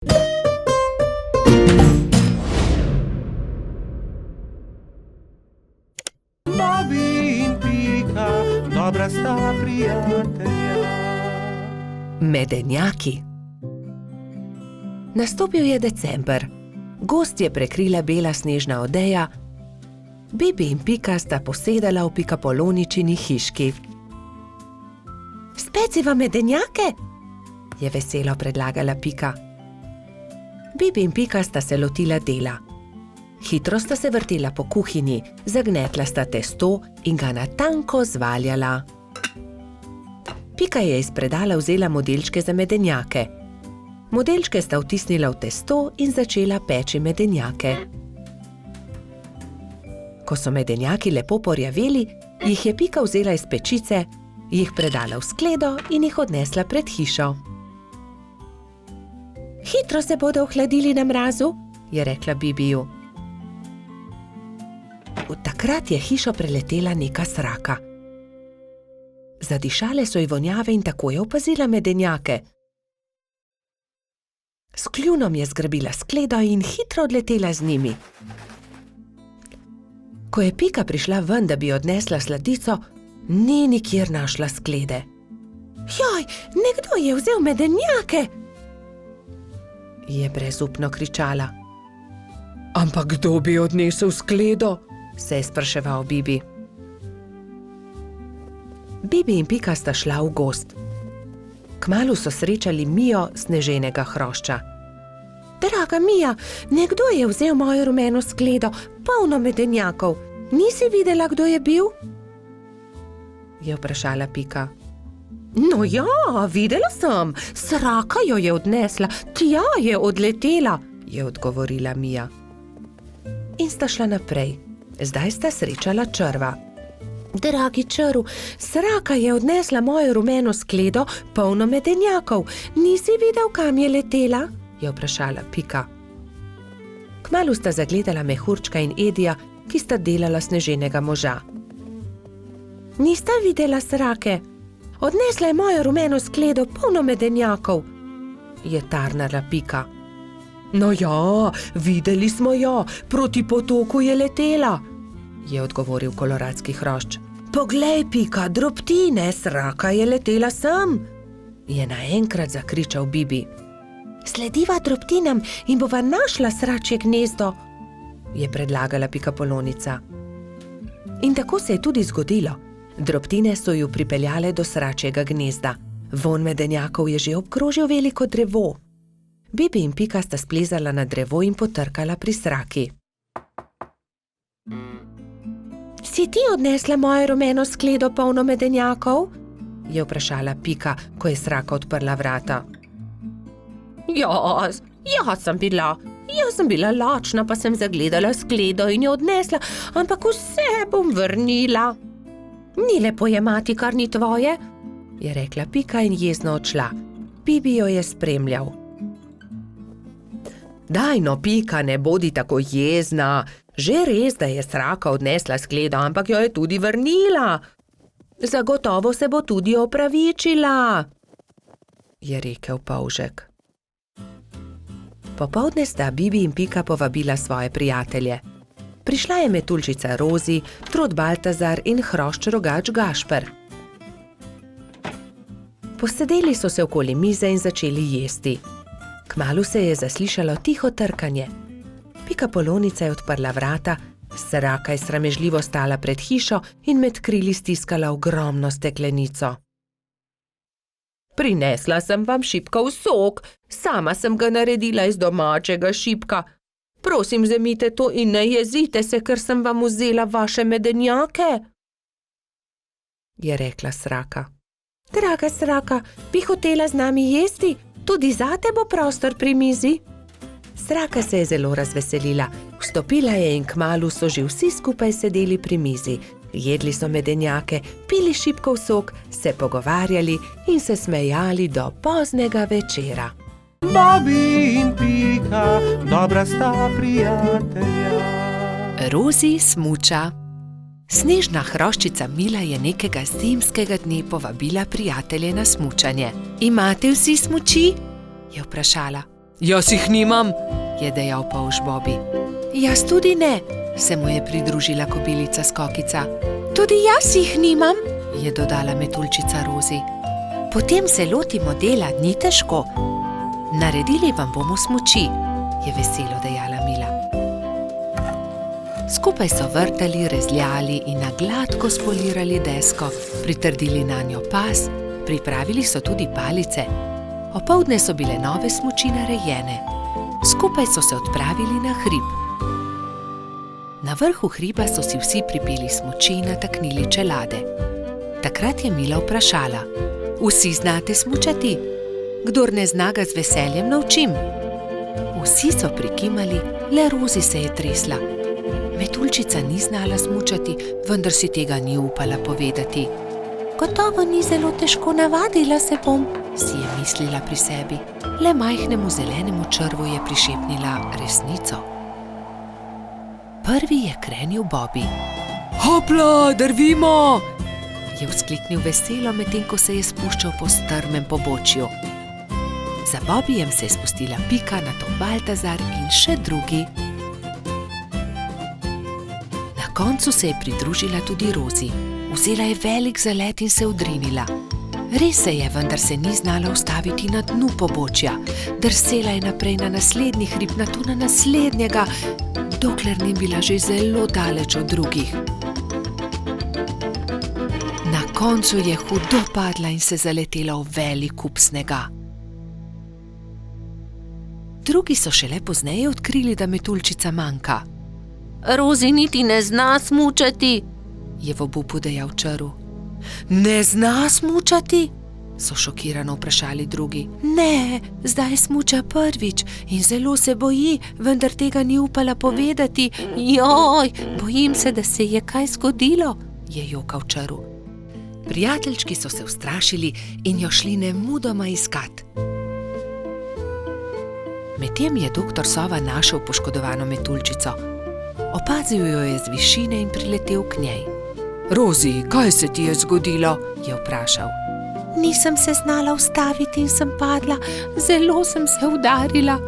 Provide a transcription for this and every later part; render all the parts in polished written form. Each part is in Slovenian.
Bobby in Pika, dobra sta prijatelja. Medenjaki. Nastopil je december. Gozd je prekrila bela snežna odeja. Bibi in Pika sta posedala v Pikapoloničini hiški. Speciva medenjake? Je veselo predlagala Pika. Bibi in Pika sta se lotila dela. Hitro sta se vrtela po kuhinji, zagnetla sta testo in ga na tanko zvaljala. Pika je iz predala vzela modelčke za medenjake. Modelčke sta vtisnila v testo in začela peči medenjake. Ko so medenjaki lepo porjaveli, jih je Pika vzela iz pečice, jih predala v skledo in jih odnesla pred hišo. Hitro se bodo ohladili na mrazu, je rekla Bibiju. Takrat je hišo preletela neka sraka. Zadišale so ji vonjave in tako je opazila medenjake. S kljunom je zgrabila skledo in hitro odletela z njimi. Ko je Pika prišla ven, da bi odnesla sladico, ni nikjer našla sklede. Joj, nekdo je vzel medenjake! Je brezupno kričala. Ampak kdo bi odnesel skledo? Se je spraševal Bibi. Bibi in Pika sta šla v gozd. Kmalu so srečali Mijo sneženega hrošča. Draga Mija, nekdo je vzel mojo rumeno skledo, polno medenjakov. Nisi videla, kdo je bil? Je vprašala Pika. No ja, videla sem. Sraka jo je odnesla, tja je odletela, je odgovorila Mija. In sta šla naprej. Zdaj sta srečala črva. Dragi črv, sraka je odnesla mojo rumeno skledo, polno medenjakov. Nisi videl, kam je letela? Je vprašala Pika. Kmalu sta zagledala Mehurčka in Edija, ki sta delala sneženega moža. Nista videla srake? Odnesla je mojo rumeno skledo, polno medenjakov, je tarnala Pika. No ja, videli smo jo, proti potoku je letela, je odgovoril koloradski hrošč. Poglej, Pika, drobtine, sraka je letela sem, je naenkrat zakričal Bibi. Slediva drobtinam in bova našla sračje gnezdo, je predlagala Pikapolonica. In tako se je tudi zgodilo. Drobtine so ju pripeljale do sračjega gnezda. Vonj medenjakov je že obkrožil veliko drevo. Bibi in Pika sta splezala na drevo in potrkala pri sraki. Si ti odnesla mojo rumeno skledo, polno medenjakov? Je vprašala Pika, ko je sraka odprla vrata. Jaz sem bila lačna, pa sem zagledala skledo in jo odnesla, ampak vse bom vrnila. Ni lepo jemati, kar ni tvoje, je rekla Pika in jezno odšla. Bibi jo je spremljal. Daj no, Pika, ne bodi tako jezna. Že res, da je sraka odnesla skledo, ampak jo je tudi vrnila. Zagotovo se bo tudi opravičila, je rekel polžek. Popoldne sta Bibi in Pika povabila svoje prijatelje. Prišla je metuljčica Rozi, trod Baltazar in hrošč rogač Gašper. Posedeli so se okoli mize in začeli jesti. Kmalu se je zaslišalo tiho trkanje. Pikapolonica je odprla vrata, sraka je sramežljivo stala pred hišo in med krili stiskala ogromno steklenico. Prinesla sem vam šipkov sok, sama sem ga naredila iz domačega šipka. Prosim, vzemite to in ne jezite se, ker sem vam vzela vaše medenjake, je rekla sraka. Draga sraka, bi hotela z nami jesti? Tudi zate bo prostor pri mizi. Sraka se je zelo razveselila, vstopila je in kmalu so že vsi skupaj sedeli pri mizi. Jedli so medenjake, pili šipkov sok, se pogovarjali in se smejali do poznega večera. Bobby in Pika, dobra sta prijatelja. Rozi smuča. Snežna hroščica Mila je nekega zimskega dne povabila prijatelje na smučanje. Imate vsi smuči? Je vprašala. Jaz jih nimam, je dejal polž Bobby. Jaz tudi ne, se mu je pridružila kobilica Skokica. Tudi jaz jih nimam, je dodala metuljčica Rozi. Potem se lotimo dela, ni težko. Naredili vam bomo smuči, je veselo dejala Mila. Skupaj so vrtali, rezljali in na gladko spolirali desko, pritrdili nanjo pas, pripravili so tudi palice. Opoldne so bile nove smuči narejene. Skupaj so se odpravili na hrib. Na vrhu hriba so si vsi pripeli smuči in nataknili čelade. Takrat je Mila vprašala: Vsi znate smučati? Kdor ne zna, ga z veseljem naučim. Vsi so prikimali, le Rozi se je tresla. Metuljčica ni znala smučati, vendar si tega ni upala povedati. Gotovo ni zelo težko, navadila se bom, si je mislila pri sebi. Le majhnemu zelenemu črvu je prišepnila resnico. Prvi je krenil Bobby. Hopla, drvimo! Je vzkliknil veselo, medtem ko se je spuščal po strmem pobočju. Za Bobbyjem se je spustila Pika, nato Baltazar in še drugi. Na koncu se je pridružila tudi Rozi. Vzela je velik zalet in se odrinila. Res se je, vendar se ni znala ustaviti na dnu pobočja. Drsela je naprej na naslednji hrib, nato na naslednjega, dokler ni bila že zelo daleč od drugih. Na koncu je hudo padla in se zaletela v velik kup snega. Drugi so šele pozneje odkrili, da metuljčica manjka. Rozi niti ne zna smučati, je v obupu dejal črv. Ne zna smučati? So šokirano vprašali drugi. Ne, zdaj smuča prvič in zelo se boji, vendar tega ni upala povedati. Joj, bojim se, da se je kaj zgodilo, je jokal črv. Prijateljčki so se ustrašili in jo šli nemudoma iskat. Medtem je doktor Sova našel poškodovano metuljčico. Opazil jo je z višine in priletel k njej. Rozi, kaj se ti je zgodilo? Je vprašal. Nisem se znala ustaviti in sem padla, zelo sem se udarila.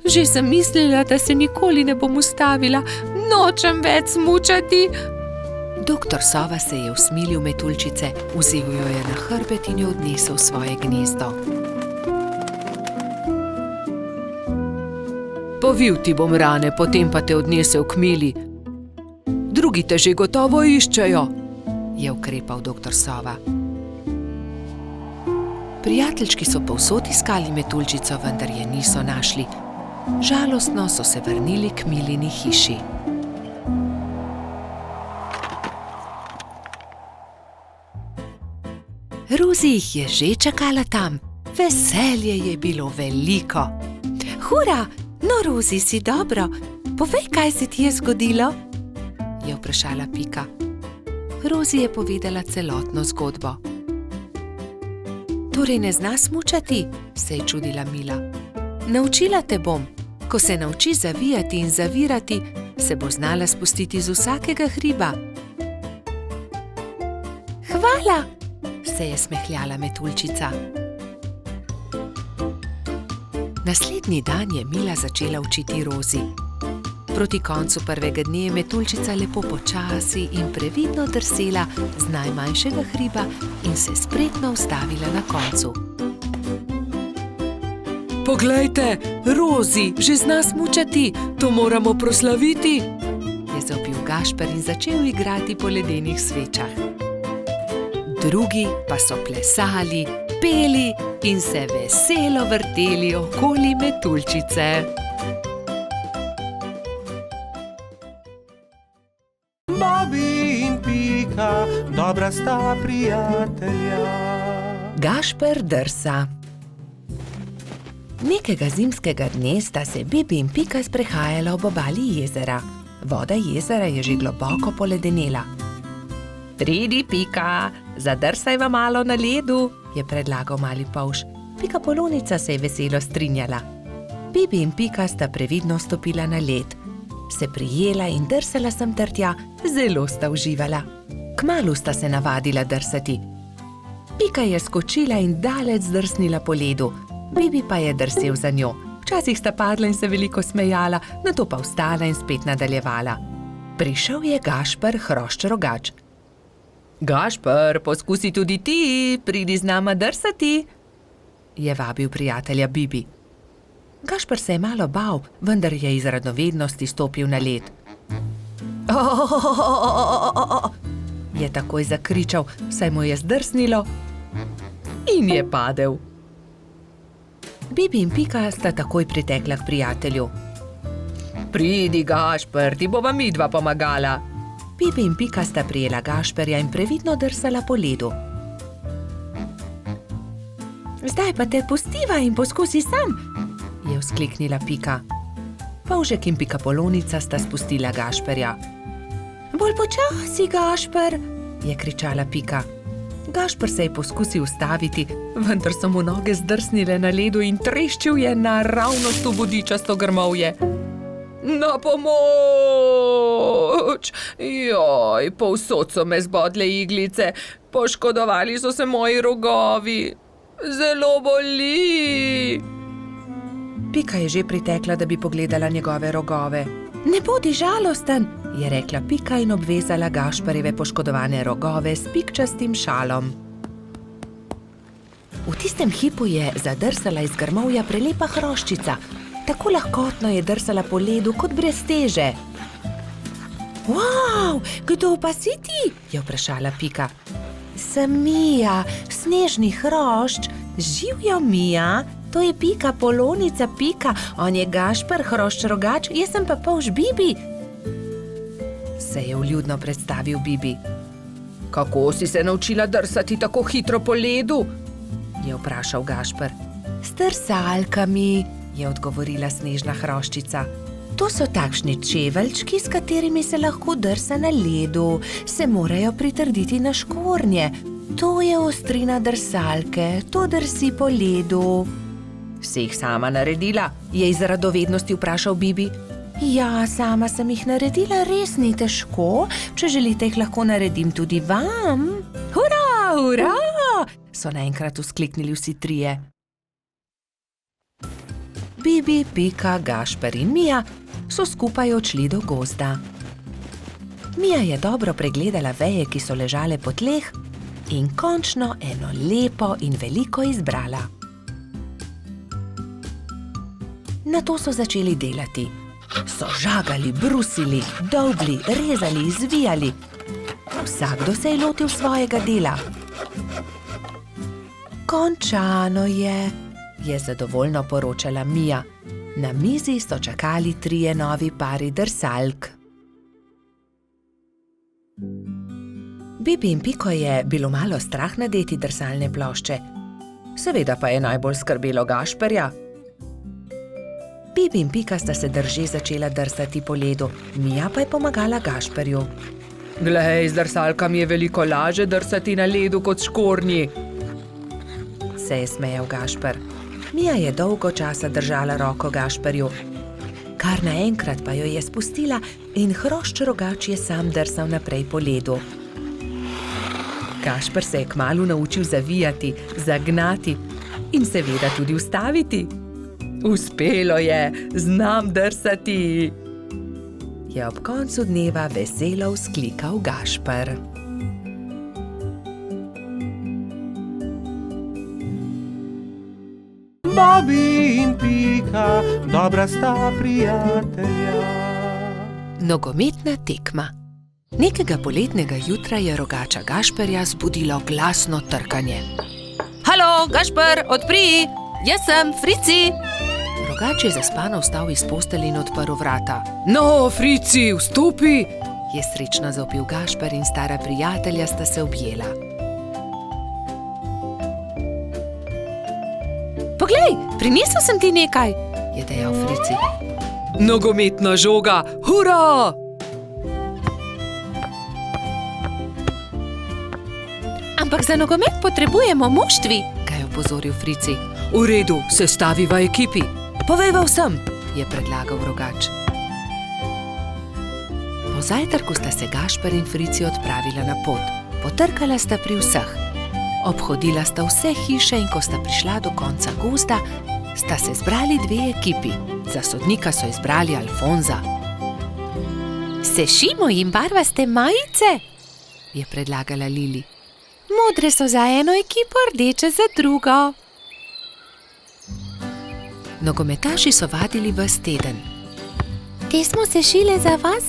Že sem mislila, da se nikoli ne bom ustavila, nočem več smučati. Doktor Sova se je usmilil metuljčice, vzel jo je na hrbet in jo odnesel v svoje gnezdo. Povil ti bom rane, potem pa te odnesel k Mili. Drugi te že gotovo iščejo, je ukrepal doktor Sova. Prijateljčki so povsod iskali metuljčico, vendar je niso našli. Žalostno so se vrnili k Milini hiši. Rozi jih je že čakala tam. Veselje je bilo veliko. Hura, no Rozi, si dobro. Povej, kaj se ti je zgodilo? Je vprašala Pika. Rozi je povedala celotno zgodbo. Torej ne zna smučati, se je čudila Mila. Naučila te bom. Ko se nauči zavijati in zavirati, se bo znala spustiti z vsakega hriba. Hvala, se je smehljala metuljčica. Naslednji dan je Mila začela učiti Rozi. Proti koncu prvega dne je metuljčica lepo počasi in previdno drsela z najmanjšega hriba in se spretno ustavila na koncu. Poglejte, Rozi že zna smučati, to moramo proslaviti, je zavpil Gašper in začel igrati po ledenih svečah. Drugi pa so plesali, peli in se veselo vrteli okoli metuljčice. Bobby in Pika, dobra sta prijatelja. Gašper drsa. Nekega zimskega dne sta se Bibi in Pika sprehajala ob obali jezera. Voda jezera je že globoko poledenela. Pridi, Pika, zadrsajva malo na ledu, je predlagal mali polž. Pika Polonica se je veselo strinjala. Bibi in Pika sta previdno stopila na led. Se prijela in drsala sem ter tja, zelo sta uživala. Kmalu sta se navadila drsati. Pika je skočila in daleč zdrsnila po ledu. Bibi pa je drsel za njo. Včasih sta padla in se veliko smejala, nato pa vstala in spet nadaljevala. Prišel je Gašper hrošč rogač. Gašper, poskusi tudi ti, pridi z nama drsati, je vabil prijatelja Bibi. Gašper se je malo bal, vendar je iz radovednosti stopil na led. Je takoj zakričal, saj mu je zdrsnilo in je padel. Bibi in Pika sta takoj pritekla k prijatelju. Pridi, Gašper, ti bova midva pomagala. Bibi in Pika sta prijela Gašperja in previdno drsala po ledu. Zdaj pa te pustiva in poskusi sam, je vzkliknila Pika. Polžek in Pikapolonica sta spustila Gašperja. Bolj počasi, Gašper, je kričala Pika. Gašper se je poskusil ustaviti, vendar so mu noge zdrsnile na ledu in treščil je naravnost v bodičasto grmovje. Na pomoč! Joj, povsod so me zbodle iglice, poškodovali so se moji rogovi. Zelo boli! Pika je že pritekla, da bi pogledala njegove rogove. Ne bodi žalosten, je rekla Pika in obvezala Gašperjeve poškodovane rogove s pikčastim šalom. V tistem hipu je zadrsala iz grmovja prelepa hroščica. Tako lahkotno je drsala po ledu kot brez teže. Wow, kdo pa si ti? Je vprašala Pika. Sem Mija, snežni hrošč. Živjo, Mija, to je Pikapolonica Pika, on je Gašper hrošč rogač, jaz sem pa polž Bibi. Se je vljudno predstavil Bibi. Kako si se naučila drsati tako hitro po ledu? Je vprašal Gašper. S drsalkami, je odgovorila snežna hroščica. To so takšni čeveljčki, s katerimi se lahko drsa na ledu. Se morajo pritrditi na škornje. To je ostrina drsalke, to drsi po ledu. Si jih sama naredila? Je iz radovednosti vprašal Bibi. Ja, sama sem jih naredila, res ni težko. Če želite, jih lahko naredim tudi vam. Hurra, hurra! So naenkrat vzkliknili vsi trije. Bibi, Pika, Gašper in Mija so skupaj odšli do gozda. Mija je dobro pregledala veje, ki so ležale po tleh, in končno eno lepo in veliko izbrala. Nato so začeli delati. So žagali, brusili, dolgli, rezali, zvijali. Vsakdo se je lotil svojega dela. Končano je zadovoljno poročala Mija. Na mizi so čakali trije novi pari drsalk. Bibi in Piko je bilo malo strah nadeti drsalne plošče. Seveda pa je najbolj skrbelo Gašperja. Bibi in Pika sta se drže začela drsati po ledu, Mija pa je pomagala Gašperju. Glej, z drsalkami je veliko laže drsati na ledu kot škornji, se je smejal Gašper. Mija je dolgo časa držala roko Gašperju. Kar naenkrat pa jo je spustila in hrošč rogač je sam drsal naprej po ledu. Gašper se je kmalu naučil zavijati, zagnati in seveda tudi ustaviti. Uspelo je, znam drsati, je ob koncu dneva veselo vzklikal Gašper. Bobi in Pika, dobra sta prijatelja. Nogometna tekma. Nekega poletnega jutra je rogača Gašperja zbudilo glasno trkanje. Halo, Gašper, odpri! Jaz sem, Frici! Rogač je zaspano vstal iz postelje in odprl vrata. No, Frici, vstopi! Je srečno zavpil Gašper in stara prijatelja sta se objela. Poglej, prinesel sem ti nekaj, je dejal Frici. Nogometna žoga, hurra! Ampak za nogomet potrebujemo moštvi, ga je opozoril Frici. V redu, sestaviva ekipi. Povejva vsem, je predlagal rogač. Po zajtrku sta se Gašper in Frici odpravila na pot. Potrkala sta pri vseh. Obhodila sta vse hiše in ko sta prišla do konca gozda, sta se zbrali dve ekipi. Za sodnika so izbrali Alfonza. Sešimo jim barvaste majice, je predlagala Lili. Modre so za eno ekipo, rdeče za drugo. Nogometaši so vadili ves teden. Te smo sešile za vas,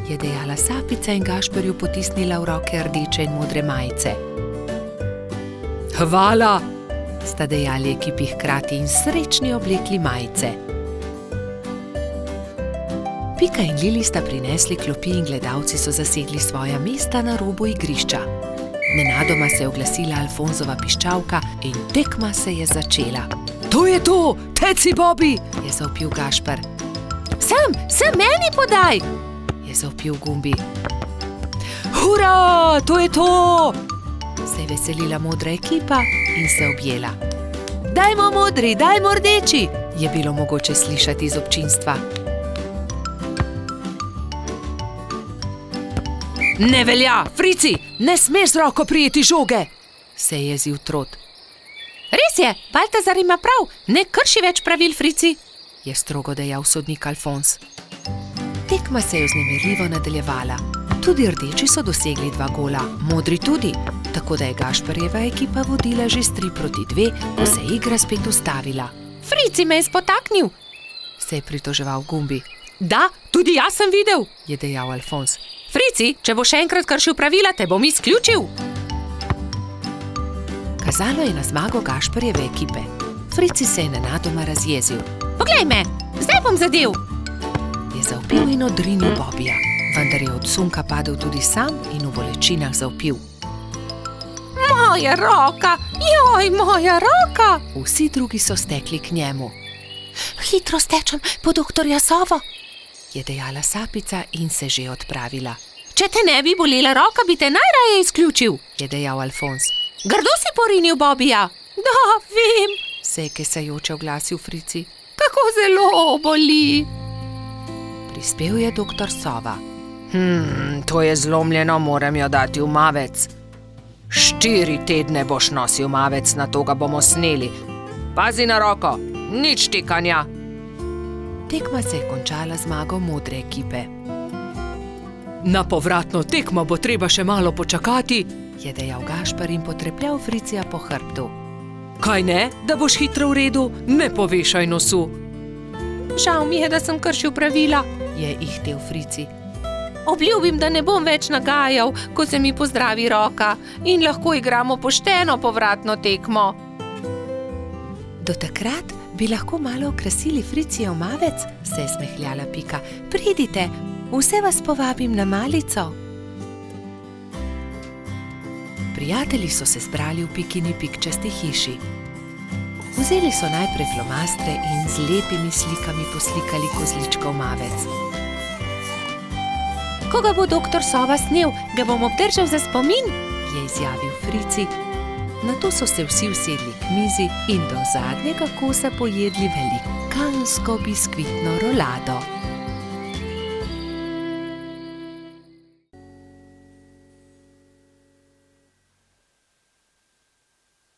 je dejala Sapica in Gašperju potisnila v roke rdeče in modre majice. Hvala, sta dejali ekipi hkrati in srečni oblekli majice. Pika in Lili sta prinesli klopi in gledalci so zasedli svoja mesta na robu igrišča. Nenadoma se je oglasila Alfonzova piščalka in tekma se je začela. To je to, teci Bobi, je zavpil Gašper. Sem meni podaj, je zavpil Gumbi. Hura, to je to, se je veselila modra ekipa in se objela. Dajmo modri, dajmo rdeči, je bilo mogoče slišati iz občinstva. Ne velja, Frici, ne smeš z roko prijeti žoge, se je jezil Trot. Res je, Baltazar ima prav, ne krši več pravil, Frici, je strogo dejal sodnik Alfonz. Tekma se je vznemirljivo nadaljevala. Tudi rdeči so dosegli 2 gola, modri tudi, tako da je Gašperjeva ekipa vodila že s 3-2, ko se je igra spet ustavila. Frici me je spotaknil, se je pritoževal Gumbi. Da, tudi jaz sem videl, je dejal Alfonz. Frici, če bo še enkrat kršil pravila, te bom izključil. Kazalo je na zmago Gašperjeve ekipe. Frici se je nenadoma razjezil. Poglej me, zdaj bom zadev, je zavpil in odrinil Bobija, vendar je od sunka padel tudi sam in v bolečinah zavpil. Moja roka, joj, moja roka! Vsi drugi so stekli k njemu. Hitro stečem po doktorja Sovo, je dejala Sapica in se že odpravila. Če te ne bi bolela roka, bi te najraje izključil, je dejal Alfonz. Grdo si porinil Bobija. Da, vem, se je kesajoče oglasil Frici. Kako zelo boli. Prispel je doktor Sova. To je zlomljeno, moram jo dati v mavec. 4 tedne boš nosil mavec, na to ga bomo sneli. Pazi na roko, nič tikanja. Tekma se je končala zmago modre ekipe. Na povratno tekmo bo treba še malo počakati, je dejal Gašper in potrepljal Fricija po hrbtu. Kaj ne, da boš hitro v redu, ne povešaj nosu. Žal mi je, da sem kršil pravila, je ihtel Frici. Obljubim, da ne bom več nagajal, ko se mi pozdravi roka in lahko igramo pošteno povratno tekmo. Do takrat bi lahko malo okrasili Fricijev mavec, se je smehljala Pika. Pridite, vse vas povabim na malico. Prijatelji so se zbrali v Pikini pikčasti hiši. Vzeli so najprej flomastre in z lepimi slikami poslikali kozličkov mavec. Ko ga bo doktor Sova snel, ga bom obdržal za spomin, je izjavil Frici. Nato so se vsi usedli k mizi in do zadnjega kosa pojedli velikansko biskvitno rolado.